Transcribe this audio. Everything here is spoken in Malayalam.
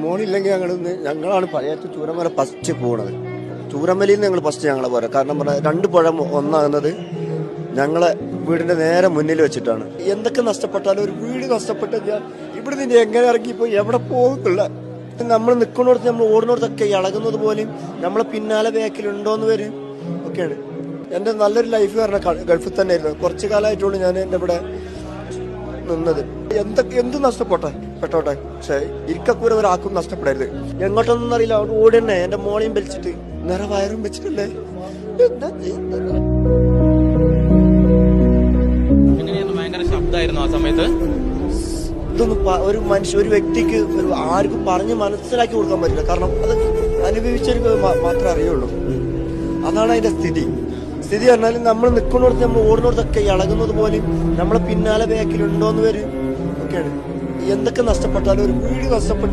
മോണില്ലെങ്കിൽ ഞങ്ങളാണ് പഴയത്ത് ചൂരമല ഫസ്റ്റ് പോണത്. ചൂരമലയിൽ നിന്ന് ഞങ്ങൾ ഫസ്റ്റ് ഞങ്ങളെ പോരാ. കാരണം പറഞ്ഞാൽ 2 പുഴ ഒന്നാകുന്നത് ഞങ്ങളെ വീടിന്റെ നേരെ മുന്നിൽ വെച്ചിട്ടാണ്. എന്തൊക്കെ നഷ്ടപ്പെട്ടാലും ഒരു വീട് നഷ്ടപ്പെട്ട ഞാൻ ഇവിടെ നിന്ന് എങ്ങനെ ഇറങ്ങിപ്പോ എവിടെ പോകുന്നില്ല. നമ്മൾ നിൽക്കുന്നിടത്ത് നമ്മൾ ഓടുന്നിടത്തൊക്കെ ഇളകുന്നത് പോലെയും നമ്മളെ പിന്നാലെ ബാക്കിലുണ്ടോന്ന് വരും ഒക്കെയാണ്. എൻ്റെ നല്ലൊരു ലൈഫ് കാരണം ഗൾഫിൽ തന്നെ ആയിരുന്നു. കുറച്ചു കാലമായിട്ടുള്ളൂ ഞാൻ എൻ്റെ ഇവിടെ നിന്നത്. എന്ത് പെട്ടോട്ടെ, പക്ഷെ ഇരിക്കൂര ഒരാൾക്കും നഷ്ടപ്പെടരുത്. എങ്ങോട്ടൊന്നും അറിയില്ല, അവിടെ ഓടി തന്നെ എന്റെ മോളെയും വലിച്ചിട്ട് നേരെ വയറും വെച്ചിട്ടല്ലേ. എന്താ ശബ്ദമായിരുന്നു ആ സമയത്ത്. ഇതൊന്നും ഒരു വ്യക്തിക്ക് ആർക്കും പറഞ്ഞ് മനസ്സിലാക്കി കൊടുക്കാൻ പറ്റില്ല. കാരണം അത് അനുഭവിച്ചവർക്ക് മാത്രമേ അറിയുള്ളൂ. അതാണ് അതിന്റെ സ്ഥിതി പറഞ്ഞാൽ നമ്മൾ നിൽക്കുന്നിടത്ത് നമ്മൾ ഓടുന്നിടത്തൊക്കെ ഇളകുന്നത് പോലെയും നമ്മളെ പിന്നാലെ ബാക്കിലുണ്ടോന്ന് വരും ഒക്കെയാണ്. എന്തൊക്കെ നഷ്ടപ്പെട്ടാലും ഒരു വീട് നഷ്ടപ്പെട്ട